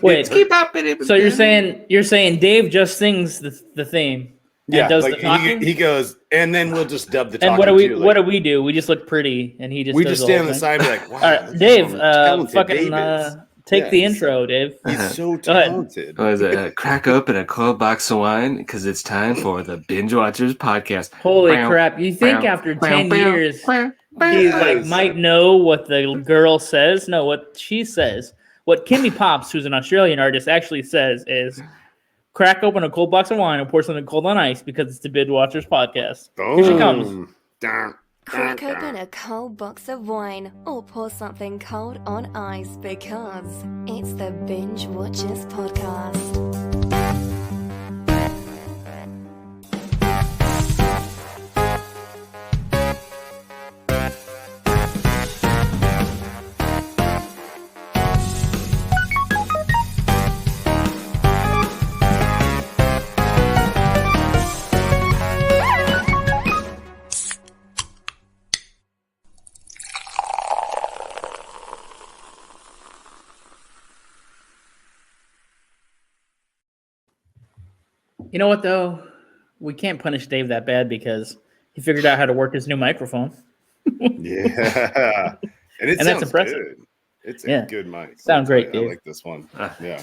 Wait, Let's keep up it. So you're saying Dave just sings the theme? Yeah, does like the talking? he goes, and then we'll just dub the talking. And what do we too, what do we do? We just look pretty, and he just we does just the stand whole on the thing. side and be like, wow. All right, Dave, fucking Dave is. take Yeah, the he's intro, Dave. He's so Go ahead. talented. What is it? Crack open a cold box of wine because it's time for the Binge-Watchers podcast. Holy crap! You think after 10 years, he might know what the girl says? No, what she says. What Kimmy Pops, who's an Australian artist, actually says is, "Crack open a cold box of wine and pour something cold on ice because it's the Binge-Watchers podcast." Here she comes. Crack open a cold box of wine or pour something cold on ice because it's the Binge-Watchers podcast. You know what, though? We can't punish Dave that bad because he figured out how to work his new microphone. Yeah. And that's impressive. Good. It's a good mic. Sounds great, Dave. I like this one. Yeah.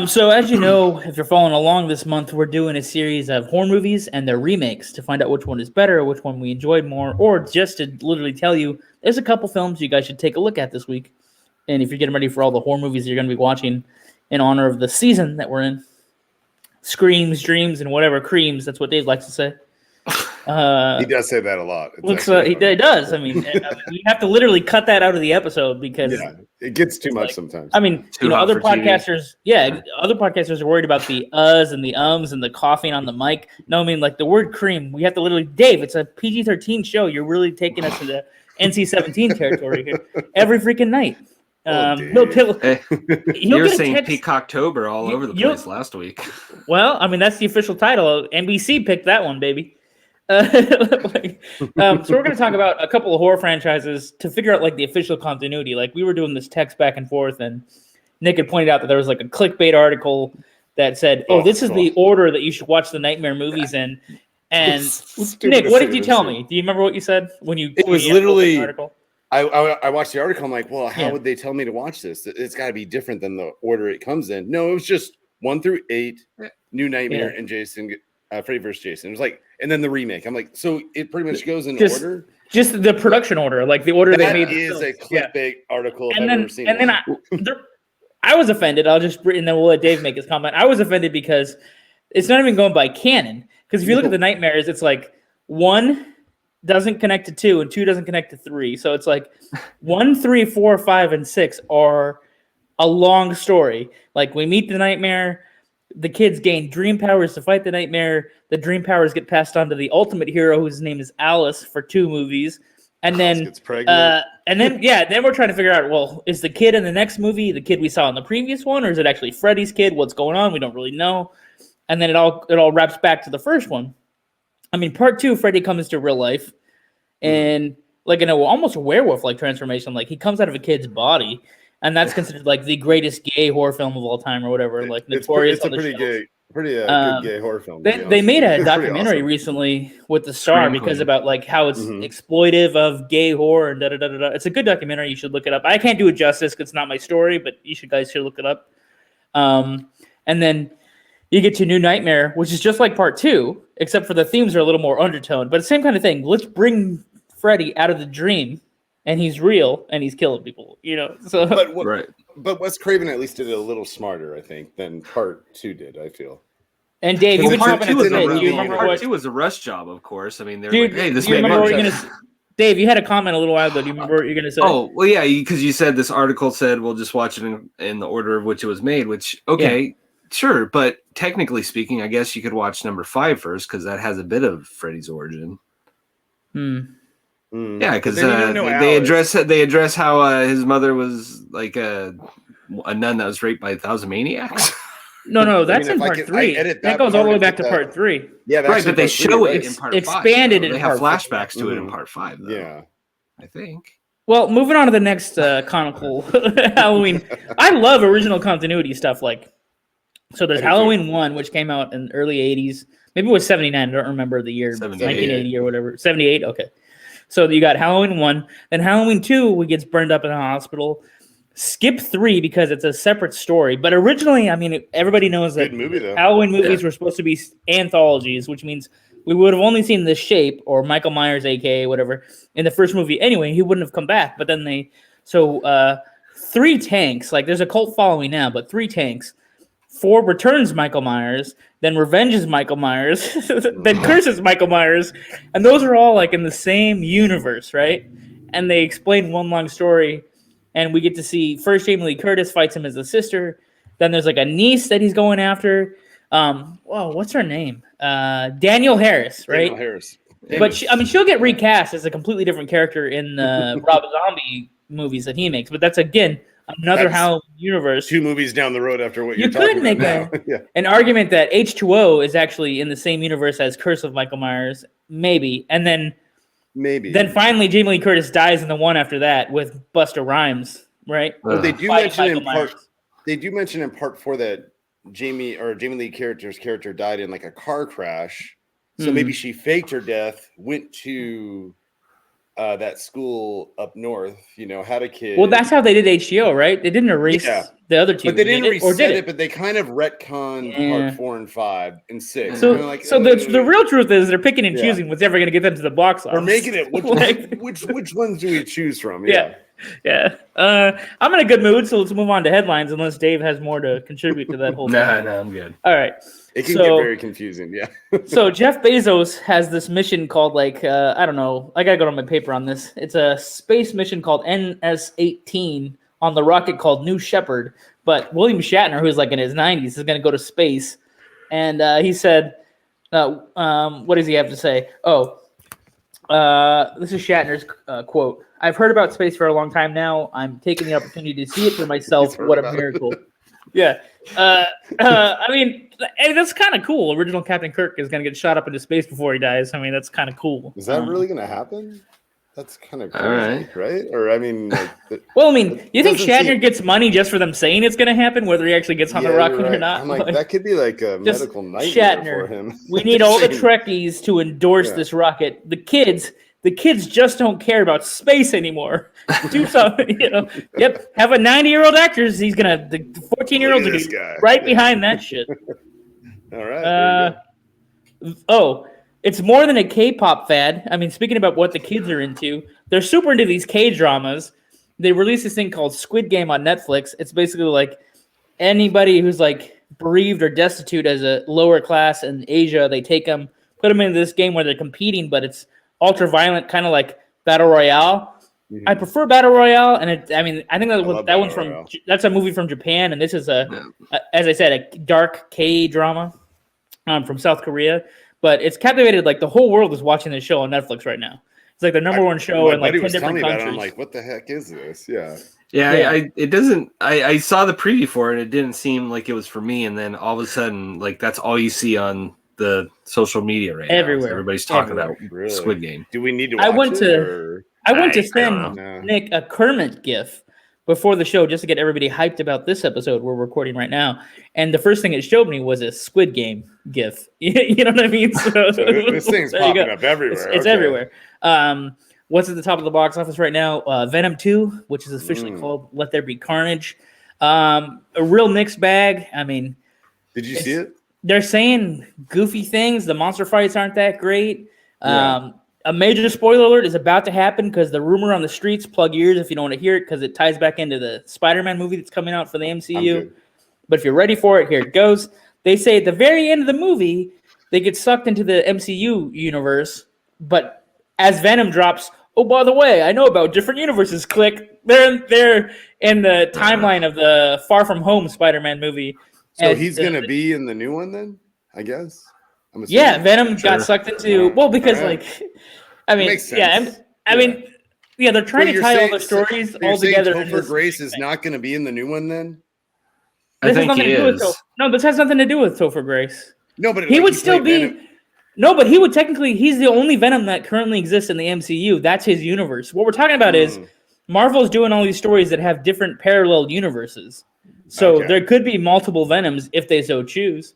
So as you know, if you're following along this month, we're doing a series of horror movies and their remakes to find out which one is better, which one we enjoyed more, or just to literally tell you there's a couple films you guys should take a look at this week. And if you're getting ready for all the horror movies you're going to be watching in honor of the season that we're in, screams, dreams, and whatever creams. That's what Dave likes to say. He does say that a lot. He does. I mean, we have to literally cut that out of the episode because it gets too much sometimes. I mean, other podcasters, other podcasters are worried about the uhs and the ums and the coughing on the mic. No, I mean, like the word cream, we have to literally, Dave, it's a PG-13 show. You're really taking us to the NC-17 territory here every freaking night. You were saying Peacocktober all over the place last week. Well, I mean, that's the official title. NBC picked that one, baby. So we're going to talk about a couple of horror franchises to figure out like the official continuity. Like we were doing this text back and forth, and Nick had pointed out that there was like a clickbait article that said, this is the order that you should watch the Nightmare movies in. And Nick, what did you tell me? Do you remember what you said when you? It was literally the article? I watched the article. I'm like, well, how would they tell me to watch this? It's got to be different than the order it comes in. No, it was just 1 through 8, New Nightmare, and Jason, Freddy vs. Jason. It was like, and then the remake. I'm like, so it pretty much goes in order. Just the production order, like the order they made. That is a clickbait article. And then I was offended. And then we'll let Dave make his comment. I was offended because it's not even going by canon. Because if you look at the Nightmares, it's like 1 doesn't connect to 2 and 2 doesn't connect to 3. So it's like 1, 3, 4, 5, and 6 are a long story. Like we meet the Nightmare, the kids gain dream powers to fight the Nightmare. The dream powers get passed on to the ultimate hero, whose name is Alice, for 2 movies. And then gets pregnant. Then we're trying to figure out, well, is the kid in the next movie the kid we saw in the previous one, or is it actually Freddy's kid? What's going on? We don't really know. And then it all wraps back to the first one. I mean, part 2, Freddy comes to real life, and like in almost a werewolf-like transformation. Like he comes out of a kid's body, and that's considered like the greatest gay horror film of all time, or whatever. Like notorious. It's a pretty good gay horror film. They made a documentary recently with the star because about like how it's exploitive of gay horror and da da da da. It's a good documentary. You should look it up. I can't do it justice because it's not my story, but you guys should look it up. And then you get to New Nightmare, which is just like part 2, except for the themes are a little more undertoned, but the same kind of thing. Let's bring Freddy out of the dream, and he's real, and he's killing people, So, but Wes Craven at least did it a little smarter, I think, than part 2 did. I feel. And Dave, you've been talking about part 2 was a rush job, of course. I mean, they're like, hey, this made Dave, you had a comment a little while ago. Do you remember what you're going to say? Oh, well, yeah, because you said this article said we'll just watch it in the order of which it was made, which, sure, but technically speaking, I guess you could watch number 5 first because that has a bit of Freddy's origin. Yeah, because they address how his mother was like a nun that was raped by 1,000 maniacs. No, that's in part 3. That goes all the way back to part 3. Yeah, right, but they show it in part 5. Expanded in They have flashbacks to it in part 5. Though, yeah, I think. Well, moving on to the next canonical Halloween. I love original continuity stuff. So there's Halloween 1, which came out in the early 80s. Maybe it was 79. I don't remember the year. 1980 or whatever. 78. Okay. So you got Halloween 1. Then Halloween 2, he gets burned up in a hospital. Skip 3 because it's a separate story. But originally, everybody knows that Halloween movies were supposed to be anthologies, which means we would have only seen The Shape or Michael Myers, a.k.a. whatever, in the first movie anyway. He wouldn't have come back. But then 3 tanks. There's a cult following now, but 3 tanks. 4 returns Michael Myers, then revenges Michael Myers, then curses Michael Myers. And those are all in the same universe, right? And they explain one long story. And we get to see first Jamie Lee Curtis fights him as a sister. Then there's a niece that he's going after. What's her name? Danielle Harris, right? Danielle Harris. But she'll get recast as a completely different character in the Rob Zombie movies that he makes. But that's another Halloween universe. 2 movies down the road after what you're talking about now. You could make an argument that H2O is actually in the same universe as Curse of Michael Myers, maybe, and then finally Jamie Lee Curtis dies in the one after that with Busta Rhymes, right? Well, they do mention in part 4 that Jamie Lee character died in a car crash. So maybe she faked her death, went to that school up north, had a kid. Well, that's how they did HBO, right? They didn't erase the other 2. But they didn't reset it, but they kind of retconned part 4 and 5 and 6. So the real truth is they're picking and choosing what's ever going to get them to the box office. We're making it. Which ones do we choose from? Yeah. I'm in a good mood, so let's move on to headlines unless Dave has more to contribute to that whole thing. No, I'm good. All right. It can get very confusing, yeah. So Jeff Bezos has this mission called I don't know. I got to go to my paper on this. It's a space mission called NS-18 on the rocket called New Shepard. But William Shatner, who's in his 90s, is going to go to space. And he said, what does he have to say? This is Shatner's quote. I've heard about space for a long time now. I'm taking the opportunity to see it for myself. What a miracle. Yeah. That's kind of cool. Original Captain Kirk is going to get shot up into space before he dies. That's kind of cool. Is that really going to happen? That's kind of crazy, right? Or you think Shatner gets money just for them saying it's going to happen, whether he actually gets on the rocket or not? I'm that could be a medical nightmare for him. We need all the Trekkies to endorse this rocket. The kids just don't care about space anymore. Do something, Yep, have a 90-year-old actor. The 14-year-olds are right behind that shit. All right. It's more than a K-pop fad. Speaking about what the kids are into, they're super into these K-dramas. They released this thing called Squid Game on Netflix. It's basically anybody who's bereaved or destitute as a lower class in Asia, they take them, put them into this game where they're competing, but it's ultra violent, kind of like Battle Royale. Mm-hmm. I prefer Battle Royale, and I think that one's that's a movie from Japan, and this is as I said, a dark K-drama from South Korea. But it's captivated, the whole world is watching this show on Netflix right now. It's the number one show in 10 different countries. I'm what the heck is this? Yeah. It doesn't. I saw the preview for it. And it didn't seem like it was for me, and then all of a sudden, that's all you see on the social media right everywhere. Now. Everybody's talking about Squid Game. Do we need to watch I went to send Nick a Kermit GIF before the show just to get everybody hyped about this episode we're recording right now. And the first thing it showed me was a Squid Game GIF. You know what I mean? So this thing's popping up everywhere. It's everywhere. What's at the top of the box office right now? Venom 2, which is officially called Let There Be Carnage. A real mixed bag. Did you see it? They're saying goofy things. The monster fights aren't that great. A major spoiler alert is about to happen because the rumor on the streets, plug ears if you don't want to hear it, because it ties back into the Spider-Man movie that's coming out for the MCU. But if you're ready for it, here it goes. They say at the very end of the movie, they get sucked into the MCU universe. But as Venom drops, oh, by the way, I know about different universes. Click. They're in the timeline of the Far From Home Spider-Man movie. So he's going to be in the new one then, I guess? Venom got sucked into because makes sense. They're trying to tie all the stories all together. Topher Grace is not going to be in the new one then? I think he is. No, this has nothing to do with Topher Grace. No, but he would still be. Venom. No, but he would technically. He's the only Venom that currently exists in the MCU. That's his universe. What we're talking about is Marvel's doing all these stories that have different parallel universes. So there could be multiple Venoms if they so choose.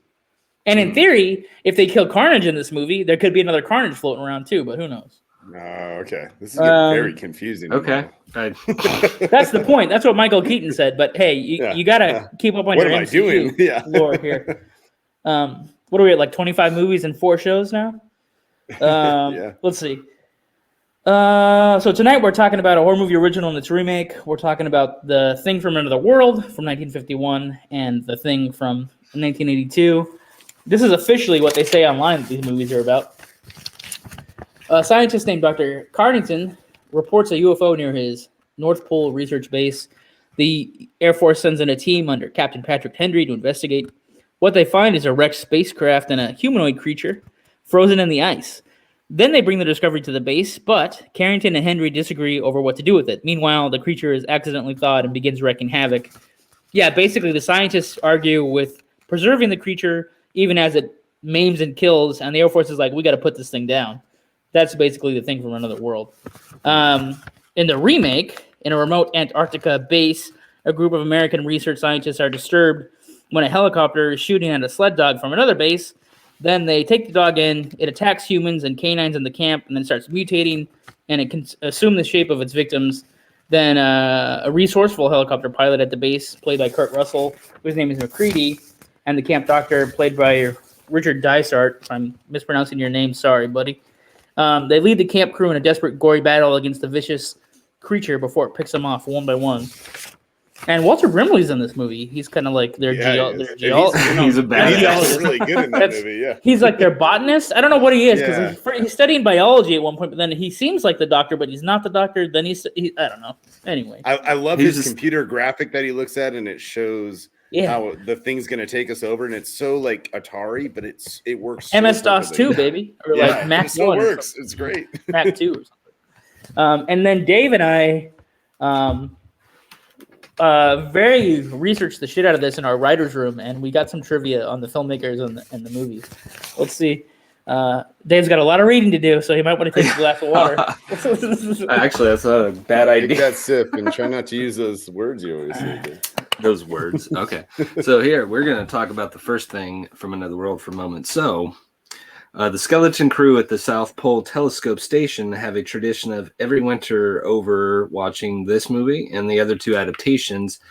And in theory, if they kill Carnage in this movie, there could be another Carnage floating around too, but who knows? Okay. This is getting very confusing. Okay. That's the point. That's what Michael Keaton said. But hey, you got to keep up on your MCU lore here. What are we at, like 25 movies and 4 shows now? Let's see. So tonight we're talking about a horror movie original and its remake. We're talking about The Thing from Another World from 1951 and The Thing from 1982. This is officially what they say online that these movies are about. A scientist named Dr. Cardington reports a UFO near his North Pole research base. The Air Force sends in a team under Captain Patrick Henry to investigate. What they find is a wrecked spacecraft and a humanoid creature frozen in the ice. Then they bring the discovery to the base, but Carrington and Henry disagree over what to do with it. Meanwhile, the creature is accidentally thawed and begins wreaking havoc. Yeah, basically the scientists argue with preserving the creature even as it maims and kills, and the Air Force is like, we got to put this thing down. That's basically The Thing from Another World. In the remake, in a remote Antarctica base, a group of American research scientists are disturbed when a helicopter is shooting at a sled dog from another base. Then they take the dog in, it attacks humans and canines in the camp, and then starts mutating, and it can assume the shape of its victims. Then a resourceful helicopter pilot at the base, played by Kurt Russell, whose name is McCready, and the camp doctor, played by Richard Dysart. If I'm mispronouncing your name, sorry, buddy. They lead the camp crew in a desperate, gory battle against the vicious creature before it picks them off one by one. And Walter Brimley's in this movie. He's kind of like their geologist. He's a badass. He's really good in that movie, yeah. He's like their botanist. I don't know what he is because he's studying biology at one point, but then he seems like the doctor, but he's not the doctor. Then I don't know. Anyway. I love his computer graphic that he looks at, and it shows how the thing's going to take us over, and it's so like Atari, but it works. MS-DOS 2, baby. Or like Mac 1. It works. It's great. Mac 2 or something. And then Dave and I... very researched the shit out of this in our writer's room, and we got some trivia on the filmmakers and the movies. Let's see. Dave's got a lot of reading to do, so he might want to take a glass of water. Actually, that's not a bad idea. Take that sip and try not to use those words you always say. Those words. Okay. So here, we're going to talk about the first thing from Another World for a moment. So, the skeleton crew at the South Pole Telescope Station have a tradition of every winter over watching this movie and the other 2 adaptations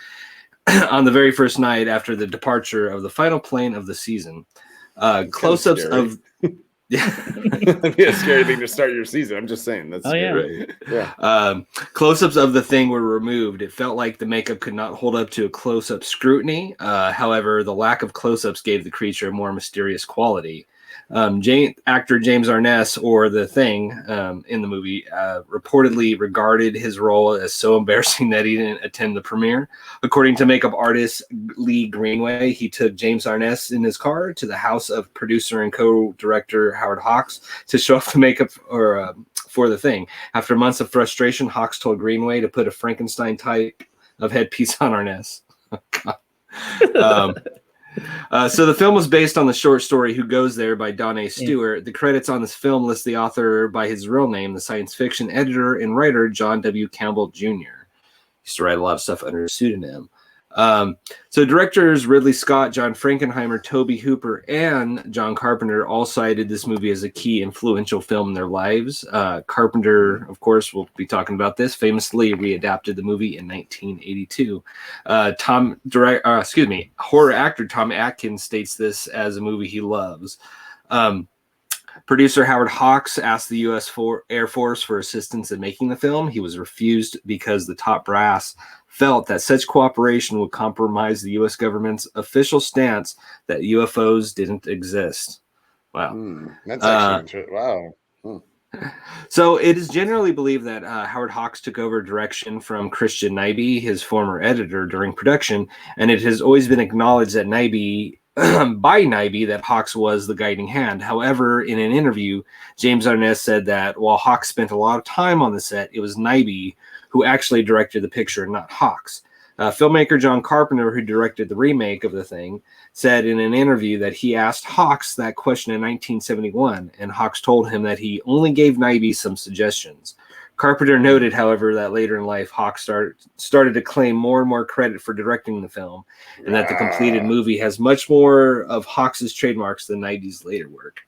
on the very first night after the departure of the final plane of the season. Close-ups of... That'd be a scary thing to start your season. I'm just saying. That's scary. Yeah. Close-ups of the thing were removed. It felt like the makeup could not hold up to a close-up scrutiny. However, the lack of close-ups gave the creature a more mysterious quality. Actor James Arness, or the Thing, in the movie, reportedly regarded his role as so embarrassing that he didn't attend the premiere. According to makeup artist Lee Greenway, he took James Arness in his car to the house of producer and co-director Howard Hawks to show off the makeup for the Thing. After months of frustration, Hawks told Greenway to put a Frankenstein type of headpiece on Arness. So the film was based on the short story Who Goes There by Don A. Stewart. The credits on this film list the author by his real name, the science fiction editor and writer John W. Campbell Jr. Used to write a lot of stuff under a pseudonym. So directors Ridley Scott, John Frankenheimer, Tobe Hooper, and John Carpenter all cited this movie as a key influential film in their lives. Carpenter, of course, we'll be talking about this, famously readapted the movie in 1982. Horror actor Tom Atkins states this as a movie he loves. Producer Howard Hawks asked the U.S. Air Force for assistance in making the film. He was refused because the top brass felt that such cooperation would compromise the U.S. government's official stance that UFOs didn't exist. Wow. That's actually wow. So it is generally believed that Howard Hawks took over direction from Christian Nyby, his former editor, during production, and it has always been acknowledged that by Nyby that Hawks was the guiding hand. However, in an interview, James Arness said that while Hawks spent a lot of time on the set, it was Nyby who actually directed the picture, not Hawks. Filmmaker John Carpenter, who directed the remake of The Thing, said in an interview that he asked Hawks that question in 1971, and Hawks told him that he only gave Nyby some suggestions. Carpenter noted, however, that later in life, Hawks started to claim more and more credit for directing the film, and that the completed movie has much more of Hawks' trademarks than 90's later work.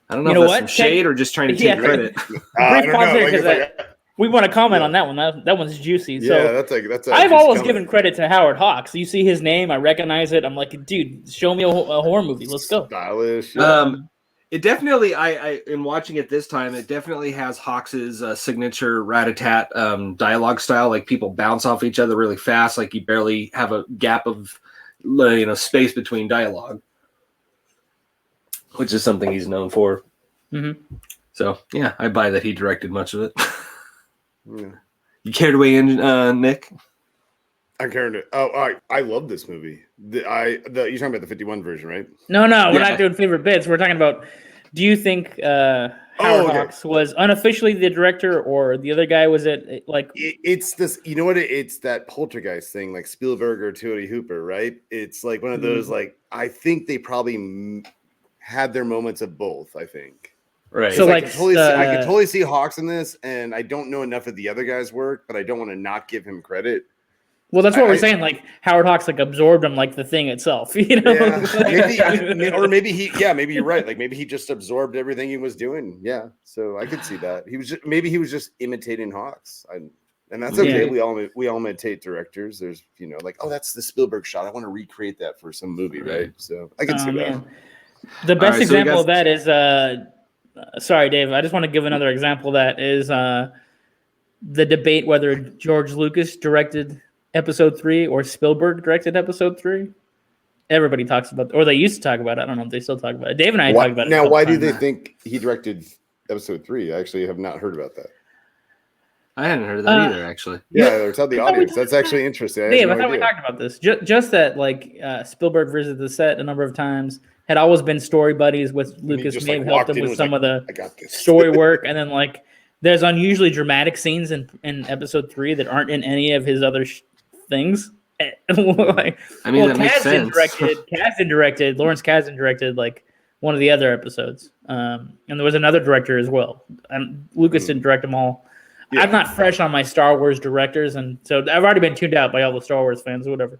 I don't know if that's some shade or just trying to take credit. Brief pause there, because we want to comment on that one. That one's juicy. So yeah, that's I've always given credit to Howard Hawks. You see his name, I recognize it. I'm like, dude, show me a horror movie. Let's go. Stylish. It definitely, I in watching it this time, it definitely has Hawks's signature rat-a-tat dialogue style. Like, people bounce off each other really fast. Like, you barely have a gap of space between dialogue, which is something he's known for. Mm-hmm. So yeah, I buy that he directed much of it. Yeah. You care to weigh in, Nick? I care to. Oh, I love this movie. You're talking about the 51 version, right? No, we're not doing favorite bits. We're talking about. Do you think Howard Hawks was unofficially the director, or the other guy was it? Like, it's this. You know what? It's that poltergeist thing, like Spielberg or Tobe Hooper, right? It's like one of those. Like, I think they probably had their moments of both. I think. Right. So I could totally see Hawks in this, and I don't know enough of the other guy's work, but I don't want to not give him credit. Well, that's what we're saying. Like, Howard Hawks absorbed him like the thing itself, you know. Yeah. Maybe you're right. Like, maybe he just absorbed everything he was doing. Yeah, so I could see that he was just imitating Hawks, and that's okay. Yeah. We all imitate directors. There's that's the Spielberg shot. I want to recreate that for some movie, right? So I can see that. The best example of that is sorry, Dave. I just want to give another example. That is the debate whether George Lucas directed Episode 3 or Spielberg directed Episode 3. Everybody talks about, or they used to talk about it. I don't know if they still talk about it. Dave and I talk about it. Now, why do they think he directed Episode 3? I actually have not heard about that. I hadn't heard of that either, actually. Yeah, tell the audience. That's actually interesting. Dave, I thought we talked about this. Just that, Spielberg visited the set a number of times. Had always been story buddies with Lucas. May have helped him with some of the story work, and then there's unusually dramatic scenes in Episode 3 that aren't in any of his other things. That makes sense. Lawrence Kasdan directed one of the other episodes, and there was another director as well. And Lucas didn't direct them all. Yeah. I'm not fresh on my Star Wars directors, and so I've already been tuned out by all the Star Wars fans or whatever.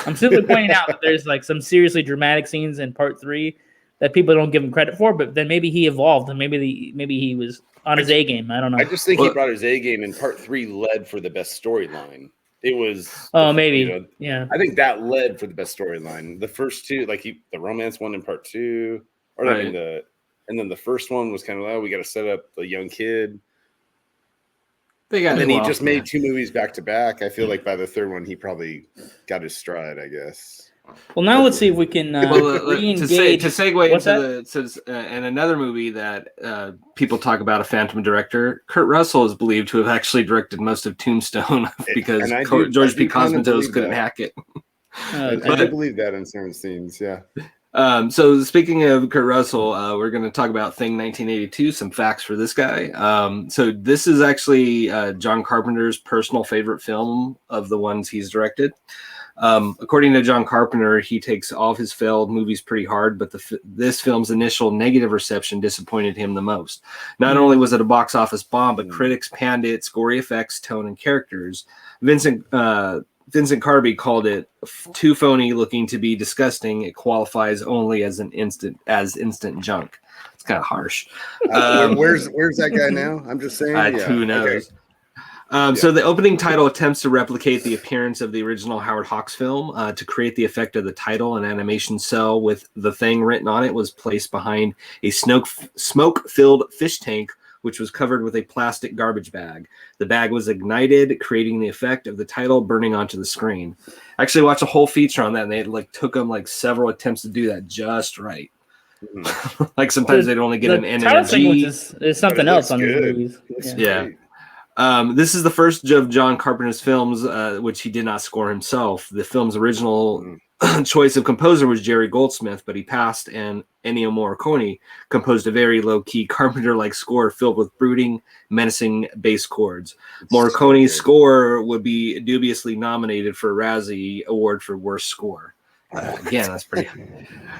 I'm simply pointing out that there's some seriously dramatic scenes in Part 3 that people don't give him credit for, but then maybe he evolved and maybe he was on his A game. I don't know. I just think he brought his A game, and Part 3 led for the best storyline. It was maybe. Yeah. I think that led for the best storyline. The first two, the romance one in Part 2, or right. And then the first one was kind of we got to set up the young kid. And then he just made 2 movies back to back. I feel like by the third one, he probably got his stride, I guess. Well, now let's see if we can re-engage. To segue into and another movie that people talk about, a phantom director, Kurt Russell is believed to have actually directed most of Tombstone because George P. Cosmatos couldn't hack it. I do believe that in certain scenes, yeah. So speaking of Kurt Russell, we're going to talk about Thing 1982, some facts for this guy. So this is actually John Carpenter's personal favorite film of the ones he's directed. According to John Carpenter, he takes all of his failed movies pretty hard, but this film's initial negative reception disappointed him the most. Not only was it a box office bomb, but critics panned its gory effects, tone, and characters. Vincent Carby called it too phony looking to be disgusting. It qualifies only as instant junk. It's kind of harsh. Where's that guy now? I'm just saying. Who knows? Okay. So the opening title attempts to replicate the appearance of the original Howard Hawks film. To create the effect of the title, an animation cell with The Thing written on it was placed behind a smoke-filled fish tank, which was covered with a plastic garbage bag. The bag was ignited, creating the effect of the title burning onto the screen. I actually watched a whole feature on that, and they took them several attempts to do that just right. Mm-hmm. Sometimes they'd only get an N and a G. Is something else on these movies. Yeah. This is the first of John Carpenter's films, which he did not score himself. The film's original choice of composer was Jerry Goldsmith, but he passed, and Ennio Morricone composed a very low-key Carpenter-like score filled with brooding, menacing bass chords. Morricone's score would be dubiously nominated for a Razzie Award for Worst Score. Again, that's pretty.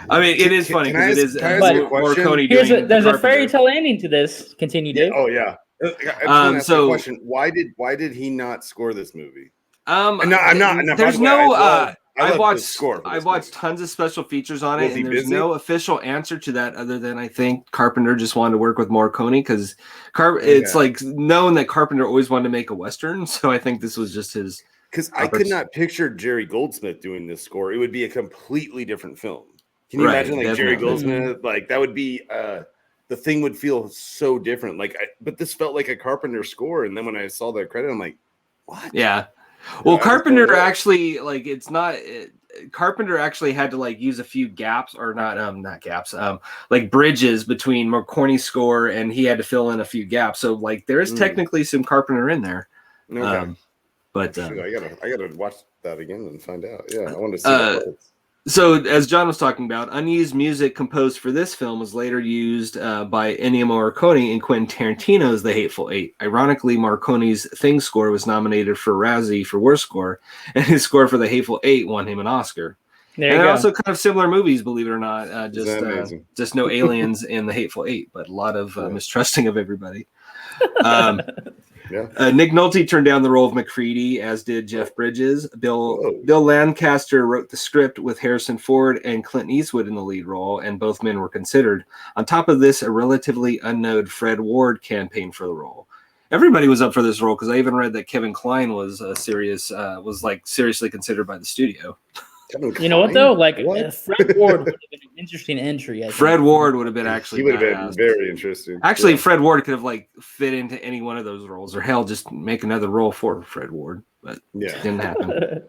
I mean, it is funny because it is Morricone doing. There's a fairy tale ending to this. Continue, Dave. Oh yeah. I just want to ask you a question. Why did he not score this movie? I'm not. There's no. I've watched tons of special features on it, and there's busy? no official answer to that other than I think Carpenter just wanted to work with Morricone because it's like known that Carpenter always wanted to make a Western, so I think this was just his. Because I could not picture Jerry Goldsmith doing this score. It would be a completely different film. Can you imagine like Jerry Goldsmith? Like that would be the thing would feel so different. But this felt like a Carpenter score, and then when I saw the credit, I'm like, what? Yeah. Well, Carpenter actually Carpenter actually had to like use a few gaps or not gaps, like bridges between Morricone's score, and he had to fill in a few gaps. So like there is technically some Carpenter in there. Okay. But I gotta watch that again and find out. Yeah, I want to see that. So, as John was talking about, unused music composed for this film was later used by Ennio Morricone in Quentin Tarantino's The Hateful Eight. Ironically, Morricone's Thing score was nominated for Razzie for Worst Score, and his score for The Hateful Eight won him an Oscar. They're also kind of similar movies, believe it or not. Just no aliens in The Hateful Eight, but a lot of mistrusting of everybody. Nick Nolte turned down the role of MacReady, as did Jeff Bridges. Bill Lancaster wrote the script with Harrison Ford and Clint Eastwood in the lead role, and both men were considered. On top of this, a relatively unknown Fred Ward campaigned for the role. Everybody was up for this role because I even read that Kevin Kline was seriously considered by the studio. You know what though? Like Fred Ward would have been an interesting entry. Fred Ward would have been actually. He would have been very interesting. Actually, Fred Ward could have like fit into any one of those roles, or hell, just make another role for Fred Ward. But it didn't happen.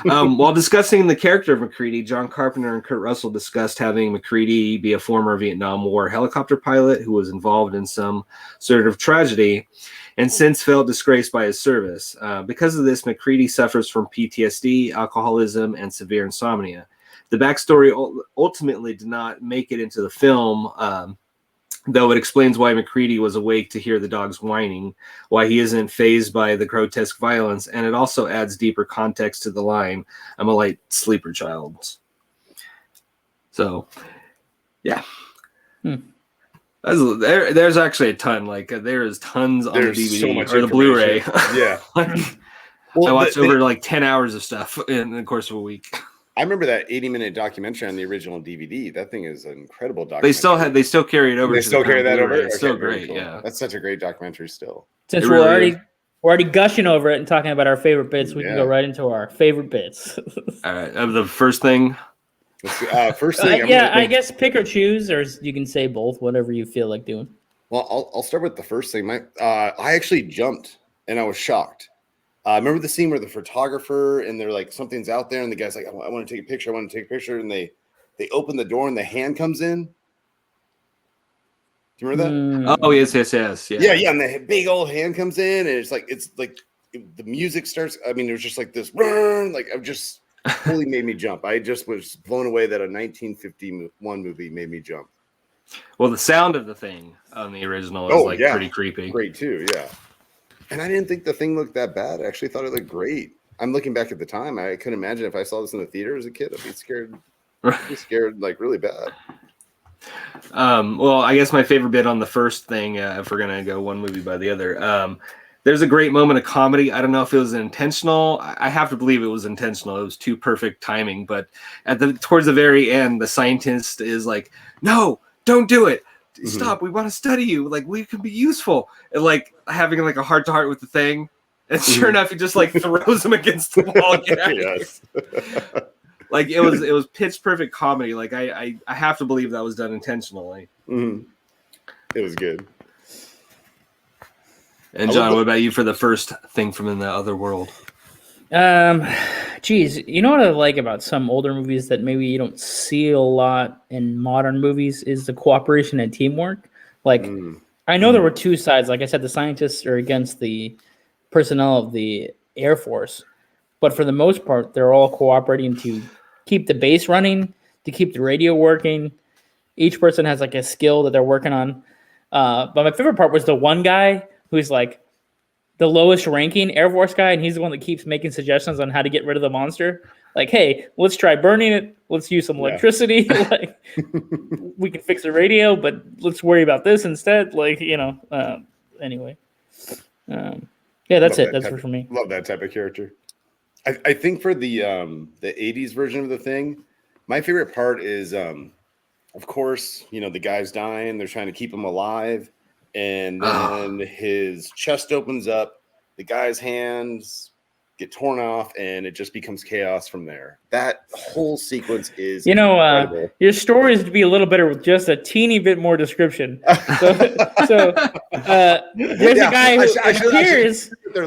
While discussing the character of MacReady, John Carpenter and Kurt Russell discussed having MacReady be a former Vietnam War helicopter pilot who was involved in some sort of tragedy and since felt disgraced by his service. Because of this, MacReady suffers from PTSD, alcoholism, and severe insomnia. The backstory ultimately did not make it into the film, though it explains why MacReady was awake to hear the dogs whining, why he isn't fazed by the grotesque violence, and it also adds deeper context to the line, "I'm a light sleeper child." So, yeah. There's actually a ton. Like there is tons on the DVD so much or the Blu-ray. Yeah. I watched over like 10 hours of stuff in the course of a week. I remember that 80-minute documentary on the original DVD. That thing is an incredible documentary. They still carry it over. They still carry that over. It's still great. Cool. Yeah. That's such a great documentary still. Since we're already gushing over it and talking about our favorite bits, we can go right into our favorite bits. All right. The first thing. First thing. I guess pick or choose, or you can say both, whatever you feel like doing. Well, I'll start with the first thing. I actually jumped and I was shocked. Remember the scene where the photographer and they're like, something's out there, and the guy's like, I want to take a picture. I want to take a picture. And they open the door and the hand comes in. Do you remember that? Oh, yes. Yeah. And the big old hand comes in, and it's like the music starts. I mean, there's just like this, like I've just fully made me jump. I just was blown away that a 1951 movie made me jump. Well, the sound of the thing on the original is pretty creepy. Great too, yeah. And I didn't think the thing looked that bad. I actually thought it looked great. I'm looking back at the time. I couldn't imagine if I saw this in the theater as a kid, I'd be scared. Like really bad. Well, I guess my favorite bit on the first thing, if we're gonna go one movie by the other, there's a great moment of comedy. I don't know if it was intentional. I have to believe it was intentional. It was too perfect timing. But towards the very end, the scientist is like, "No, don't do it. Stop. We want to study you. Like, we can be useful." And like having like a heart to heart with the thing. And sure enough, he just like throws him against the wall. Yes. Like it was pitch perfect comedy. Like I have to believe that was done intentionally. It was good. And John, what about you for the first thing from in the other world? Geez, you know what I like about some older movies that maybe you don't see a lot in modern movies is the cooperation and teamwork. Like, I know there were two sides. Like I said, the scientists are against the personnel of the Air Force, but for the most part, they're all cooperating to keep the base running, to keep the radio working. Each person has like a skill that they're working on. But my favorite part was the one guy who's like the lowest ranking Air Force guy, and he's the one that keeps making suggestions on how to get rid of the monster. Like, hey, let's try burning it. Let's use some electricity. Like, we can fix the radio, but let's worry about this instead. Like, anyway. Yeah, that's it. That's for me. Love that type of character. I think for the 80s version of the thing, my favorite part is, of course, the guy's dying. They're trying to keep him alive. And then his chest opens up. The guy's hands get torn off, and it just becomes chaos from there. That whole sequence is incredible. Your stories would be a little better with just a teeny bit more description. There's a guy who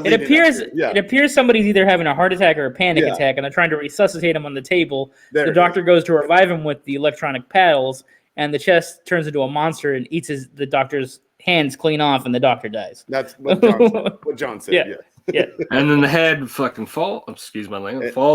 it appears somebody's either having a heart attack or a panic attack, and they're trying to resuscitate him on the table. The doctor goes to revive him with the electronic paddles, and the chest turns into a monster and eats the doctor's hands clean off, and the doctor dies. That's what John said. Yeah. Yeah. And then the head fucking falls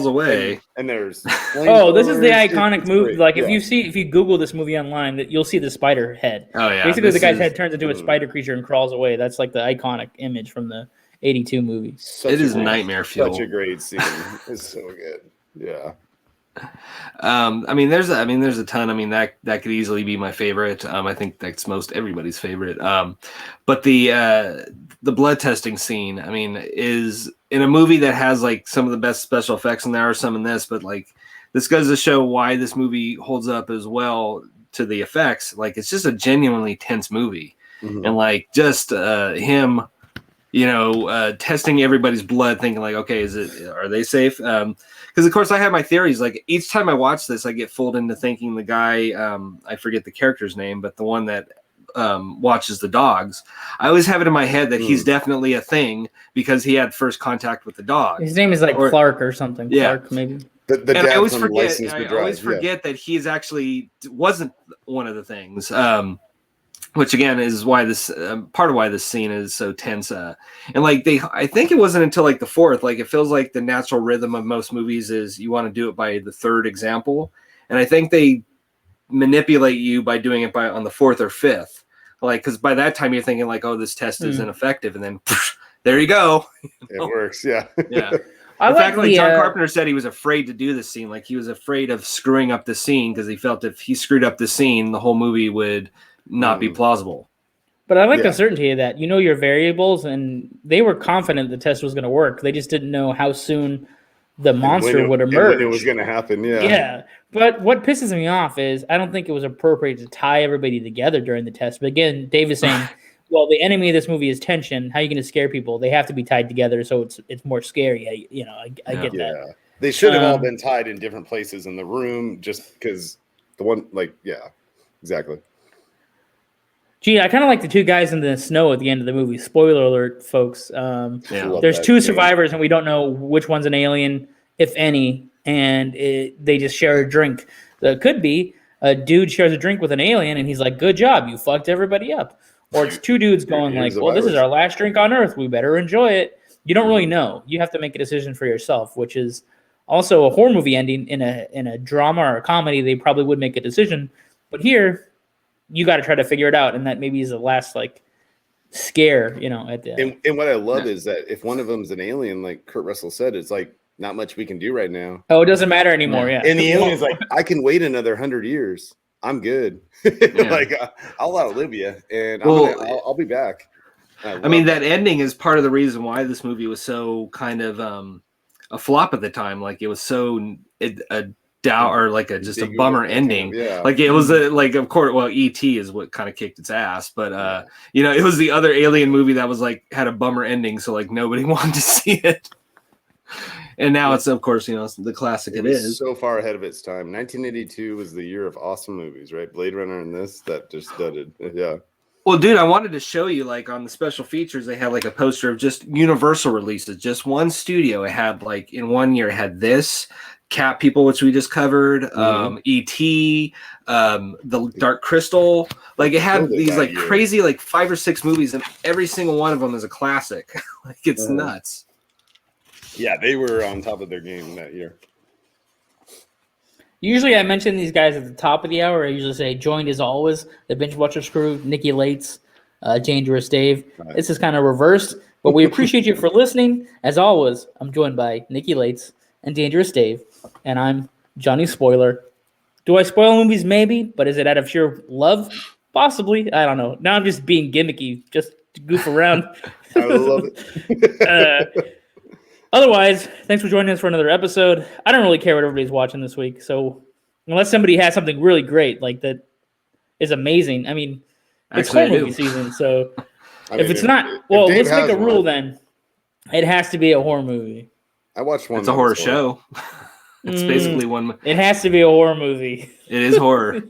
away. And there's this is the iconic movie. Like if you Google this movie online, that you'll see the spider head. Oh yeah. Basically the guy's head turns into a spider creature and crawls away. That's like the iconic image from the 82 movie. It is nightmare fuel. Such a great scene. It's so good. Yeah. There's a ton. That could easily be my favorite. I think that's most everybody's favorite. But the blood testing scene, is in a movie that has like some of the best special effects, and there are some in this, but like this goes to show why this movie holds up as well to the effects. Like it's just a genuinely tense movie, and like just him, testing everybody's blood, thinking like, okay, are they safe? Because of course I have my theories. Like each time I watch this, I get fooled into thinking the guy, I forget the character's name, but the one that watches the dogs, I always have it in my head that he's definitely a thing because he had first contact with the dog. His name is like Clark or something. Yeah. Clark, maybe. And I always forget that he's actually wasn't one of the things. Which again is why this part of why this scene is so tense. And like I think it wasn't until like the fourth, like it feels like the natural rhythm of most movies is you want to do it by the third example. And I think they manipulate you by doing it on the fourth or fifth. Like, because by that time you're thinking like, oh, this test is ineffective. And then there you go. It works. Yeah. Yeah. In fact, like John Carpenter said, he was afraid to do this scene. Like he was afraid of screwing up the scene because he felt if he screwed up the scene, the whole movie would not be plausible. But I like the certainty of that. You know your variables, and they were confident the test was going to work. They just didn't know how soon the monster would emerge. When it was going to happen, Yeah. But what pisses me off is I don't think it was appropriate to tie everybody together during the test. But again, Dave is saying, well, the enemy of this movie is tension. How are you going to scare people? They have to be tied together, so it's more scary. I get that. They should have all been tied in different places in the room just because the one, exactly. Gee, I kind of like the two guys in the snow at the end of the movie. Spoiler alert, folks. There's two survivors, and we don't know which one's an alien, if any, and they just share a drink. It could be a dude shares a drink with an alien, and he's like, good job, you fucked everybody up. Or it's two dudes going like, well, this is our last drink on Earth. We better enjoy it. You don't really know. You have to make a decision for yourself, which is also a horror movie ending. In a drama or a comedy, they probably would make a decision. But here, you got to try to figure it out, and that maybe is the last scare, at the end. And what I love is that if one of them's an alien, like Kurt Russell said, it's like not much we can do right now. Oh, it doesn't matter anymore. Yeah. And the alien's like, I can wait another 100 years. I'm good. I'll outlive you, and I'll be back. That ending is part of the reason why this movie was so kind of a flop at the time. Like it was so a bummer ending. Like it was of course, E.T. is what kind of kicked its ass, but it was the other alien movie that was had a bummer ending, so nobody wanted to see it. And now it's, of course, the classic it is. So far ahead of its time. 1982 was the year of awesome movies, right? Blade Runner and this, that just studded. Yeah. Well, dude, I wanted to show you, on the special features, they had a poster of just Universal releases. Just one studio. It had in 1 year, it had this, Cat People, which we just covered, E.T., the Dark Crystal. It had these crazy 5 or 6 movies, and every single one of them is a classic. It's nuts. Yeah, they were on top of their game that year. Usually I mention these guys at the top of the hour. I usually say, joined as always, the Binge-Watchers crew, Nikki Lates, Dangerous Dave. Right. This is kind of reversed, but we appreciate you for listening. As always, I'm joined by Nikki Lates and Dangerous Dave, and I'm Johnny Spoiler. Do I spoil movies? Maybe, but is it out of sheer love? Possibly. I don't know. Now I'm just being gimmicky, just goof around. I love it. Otherwise, thanks for joining us for another episode. I don't really care what everybody's watching this week, so unless somebody has something really great like that is amazing, I mean, it's horror movie season, so if it's not, well, let's make a rule then. It has to be a horror movie. I watched one. It's a horror show. It's basically one. It has to be a horror movie. It is horror.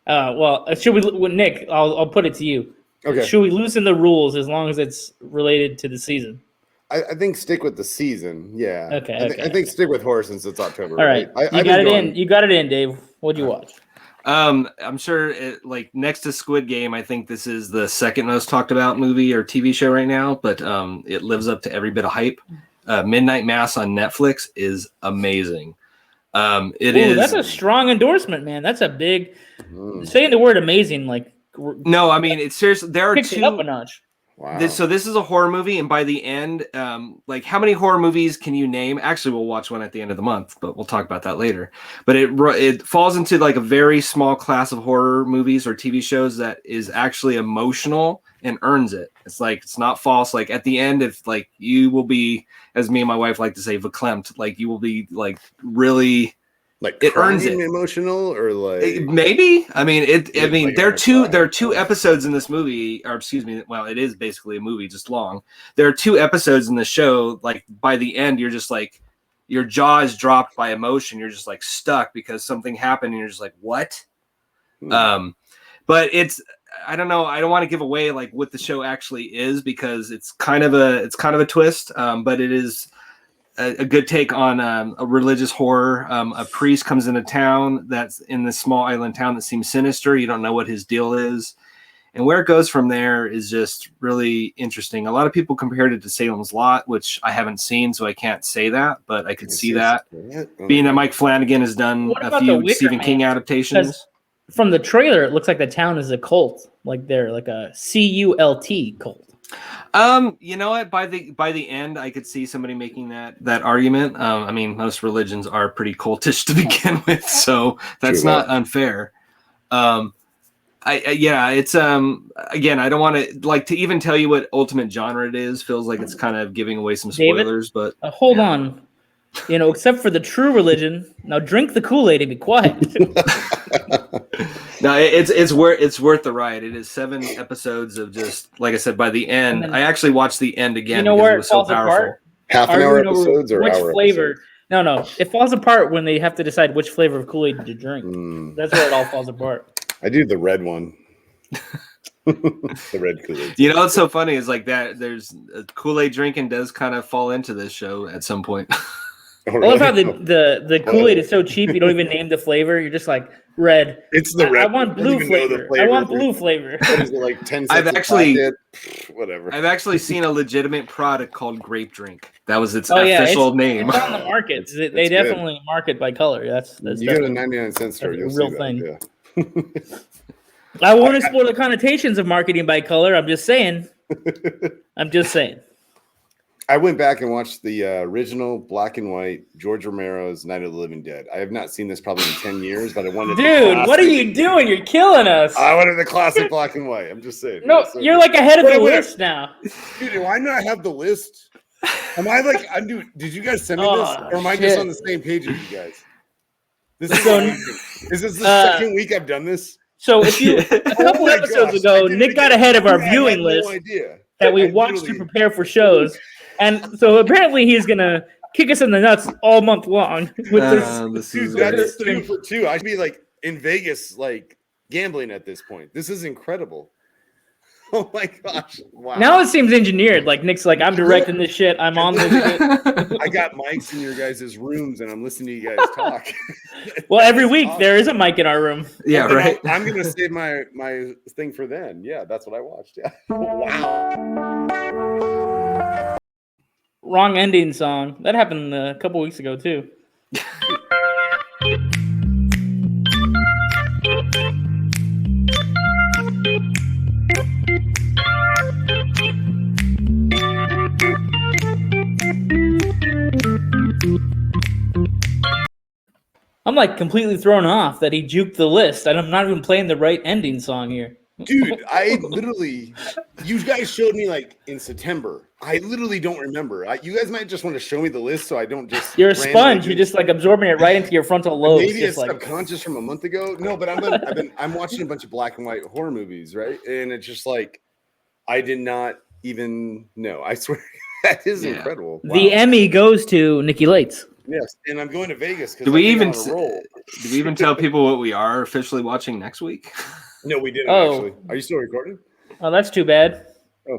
Well, should we, Nick? I'll put it to you. Okay. Should we loosen the rules as long as it's related to the season? I think stick with the season. Yeah. Okay. I think stick with horror since it's October. All right. You got it in. You got it in, Dave. What'd you watch? I'm sure, next to Squid Game, I think this is the second most talked about movie or TV show right now, but it lives up to every bit of hype. Midnight Mass on Netflix is amazing. That's a strong endorsement, man. That's a big saying the word amazing. No, I mean, it's seriously. There are two. It up a notch. Wow. This is a horror movie, and by the end, how many horror movies can you name? Actually, we'll watch one at the end of the month, but we'll talk about that later. But it falls into a very small class of horror movies or TV shows that is actually emotional and earns it. It's not false. At the end, if you will be, as me and my wife like to say, verklempt. You will be really. It earns it. Emotional or maybe. I mean there are two episodes in this movie, or excuse me, well, it is basically a movie, just long. There are two episodes in the show. By the end, you're just your jaw is dropped by emotion. You're just stuck because something happened, and you're just what? But I don't know. I don't want to give away what the show actually is because it's kind of a twist. But it is a good take on a religious horror. A priest comes into town that's in this small island town that seems sinister. You don't know what his deal is. And where it goes from there is just really interesting. A lot of people compared it to Salem's Lot, which I haven't seen, so I can't say that, but I could see that. Being that Mike Flanagan has done a few Stephen King adaptations. From the trailer, it looks like the town is a cult. They're a CULT cult. You know what? By the end, I could see somebody making that argument. I mean, most religions are pretty cultish to begin with, so that's not unfair. It's again, I don't want to even tell you what ultimate genre it is. Feels like it's kind of giving away some spoilers, David, but hold on. Except for the true religion, now drink the Kool-Aid and be quiet. No, it's worth the ride. It is 7 episodes of just, like I said, by the end. I actually watched the end again because where it was so powerful. Apart? Half an hour episodes or which hour flavor? Episodes? No. It falls apart when they have to decide which flavor of Kool-Aid to drink. That's where it all falls apart. I do the red one. The red Kool-Aid. What's so funny is that there's Kool-Aid drinking does kind of fall into this show at some point. I love how the Kool-Aid is so cheap you don't even name the flavor. You're just red. It's the red. I want blue flavor. I want blue flavor. Is it 10 cents whatever. I've actually seen a legitimate product called Grape Drink. That was its official name. It's on the market. They definitely market by color. That's you go to 99-cent store. You'll real see thing. That, yeah. I won't explore the connotations of marketing by color. I'm just saying. I went back and watched the original black and white George Romero's Night of the Living Dead. I have not seen this probably in 10 years, but I wanted. Dude, what are you doing? You're killing us. I wanted the classic black and white. I'm just saying. No, you're ahead of the list now. Dude, do I not have the list? Am I did you guys send me this, or am I just on the same page as you guys? This is this the second week I've done this? So if you a couple episodes ago, Nick got ahead of our viewing list that we watched to prepare for shows. And so apparently he's going to kick us in the nuts all month long with this. Dude, that's 2 for 2. I should be in Vegas, gambling at this point. This is incredible. Oh my gosh. Wow. Now it seems engineered. Nick's I'm directing this shit. I'm on this shit. I got mics in your guys' rooms and I'm listening to you guys talk. Well, every week there is a mic in our room. Yeah, right. I'm going to save my thing for then. Yeah, that's what I watched. Yeah. Wow. Wrong ending song. That happened a couple weeks ago, too. I'm completely thrown off that he juked the list, and I'm not even playing the right ending song here. Dude, I literally, you guys showed me like in September. I literally don't remember. You guys might just want to show me the list so I don't just. You're a sponge. You're just like absorbing it right into your frontal lobes. Maybe it's subconscious from a month ago. No, but I'm watching a bunch of black and white horror movies, right? And it's just like, I did not even know. I swear, that is incredible. Wow. The Emmy goes to Nikki Lates. Yes, and I'm going to Vegas. Do we even tell people what we are officially watching next week? No, we didn't actually. Are you still recording? Oh, that's too bad. Oh,